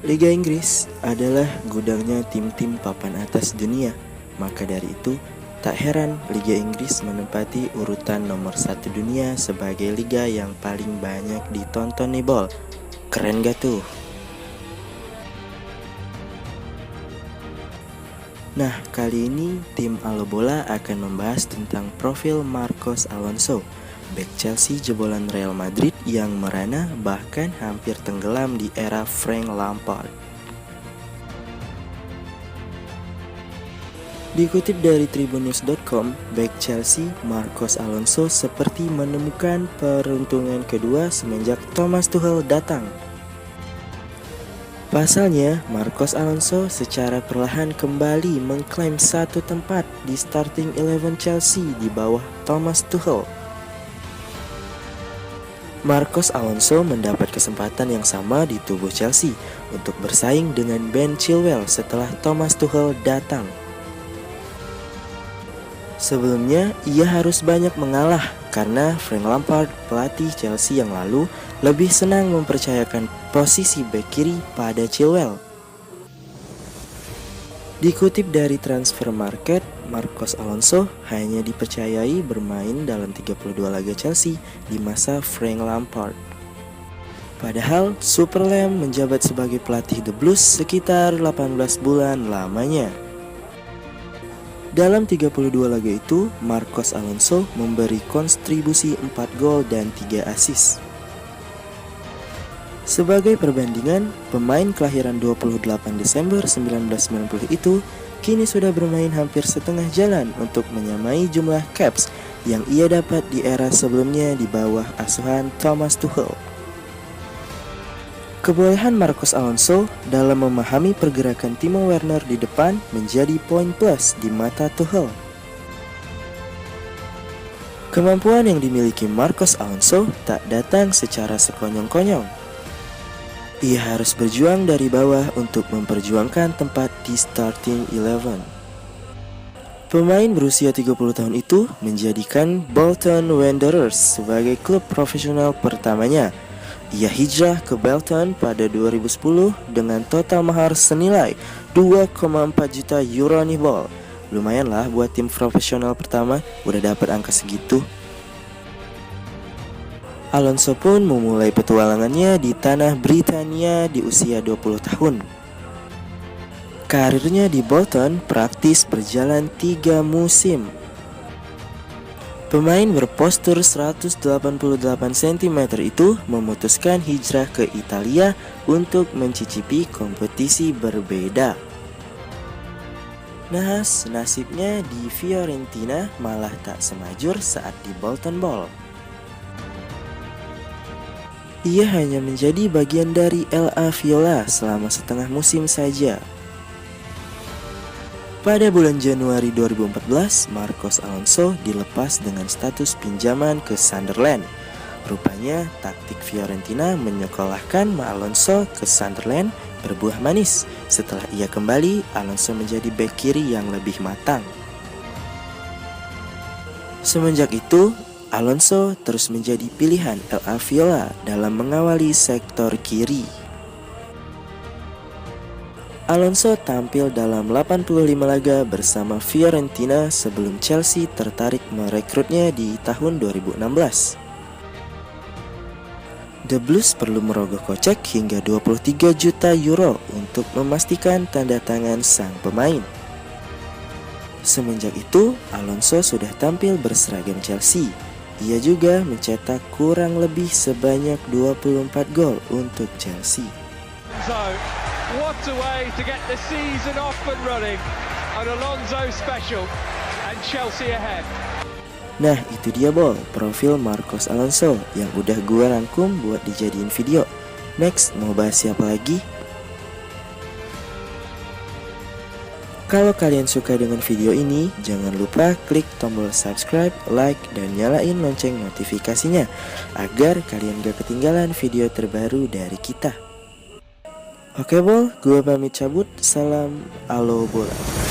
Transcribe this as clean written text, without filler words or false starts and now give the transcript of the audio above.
Liga Inggris adalah gudangnya tim-tim papan atas dunia. Maka dari itu, tak heran Liga Inggris menempati urutan nomor 1 dunia sebagai liga yang paling banyak ditonton nih Bol. Keren gak tuh? Nah, kali ini tim Alo Bola akan membahas tentang profil Marcos Alonso, bek Chelsea jebolan Real Madrid yang merana bahkan hampir tenggelam di era Frank Lampard. Dikutip dari tribunnews.com, bek Chelsea Marcos Alonso seperti menemukan peruntungan kedua semenjak Thomas Tuchel datang. Pasalnya, Marcos Alonso secara perlahan kembali mengklaim satu tempat di starting 11 Chelsea di bawah Thomas Tuchel. Marcos Alonso mendapat kesempatan yang sama di tubuh Chelsea untuk bersaing dengan Ben Chilwell setelah Thomas Tuchel datang. Sebelumnya, ia harus banyak mengalah karena Frank Lampard, pelatih Chelsea yang lalu, lebih senang mempercayakan posisi bek kiri pada Chilwell. Dikutip dari Transfer Market, Marcos Alonso hanya dipercayai bermain dalam 32 laga Chelsea di masa Frank Lampard. Padahal, Super Lamb menjabat sebagai pelatih The Blues sekitar 18 bulan lamanya. Dalam 32 laga itu, Marcos Alonso memberi kontribusi 4 gol dan 3 assist. Sebagai perbandingan, pemain kelahiran 28 Desember 1990 itu kini sudah bermain hampir setengah jalan untuk menyamai jumlah caps yang ia dapat di era sebelumnya di bawah asuhan Thomas Tuchel. Kebolehan Marcos Alonso dalam memahami pergerakan Timo Werner di depan menjadi poin plus di mata Tuchel. Kemampuan yang dimiliki Marcos Alonso tak datang secara sekonyong-konyong. Ia harus berjuang dari bawah untuk memperjuangkan tempat di starting 11. Pemain berusia 30 tahun itu menjadikan Bolton Wanderers sebagai klub profesional pertamanya. Ia hijrah ke Bolton pada 2010 dengan total mahar senilai 2,4 juta euro nih Bol. Lumayan lah buat tim profesional pertama, udah dapat angka segitu. Alonso pun memulai petualangannya di tanah Britania di usia 20 tahun. Karirnya di Bolton praktis berjalan 3 musim. Pemain berpostur 188 cm itu memutuskan hijrah ke Italia untuk mencicipi kompetisi berbeda. Nahas, nasibnya di Fiorentina malah tak semajur saat di Bolton Ball. Ia hanya menjadi bagian dari LA Viola selama setengah musim saja. Pada bulan Januari 2014, Marcos Alonso dilepas dengan status pinjaman ke Sunderland. Rupanya, taktik Fiorentina menyekolahkan Alonso ke Sunderland berbuah manis. Setelah ia kembali, Alonso menjadi bek kiri yang lebih matang. Semenjak itu, Alonso terus menjadi pilihan LA Viola dalam mengawali sektor kiri. Alonso tampil dalam 85 laga bersama Fiorentina sebelum Chelsea tertarik merekrutnya di tahun 2016. The Blues perlu merogoh kocek hingga 23 juta euro untuk memastikan tanda tangan sang pemain. Semenjak itu, Alonso sudah tampil berseragam Chelsea. Ia juga mencetak kurang lebih sebanyak 24 gol untuk Chelsea. What a way to get the season off and running. An Alonso special and Chelsea ahead. Nah, itu dia Bol, profil Marcos Alonso yang udah gua rangkum buat dijadiin video. Next, mau bahas siapa lagi? Kalau kalian suka dengan video ini, jangan lupa klik tombol subscribe, like, dan nyalain lonceng notifikasinya agar kalian gak ketinggalan video terbaru dari kita. Oke Bol, gue pamit cabut. Salam Alo Bola.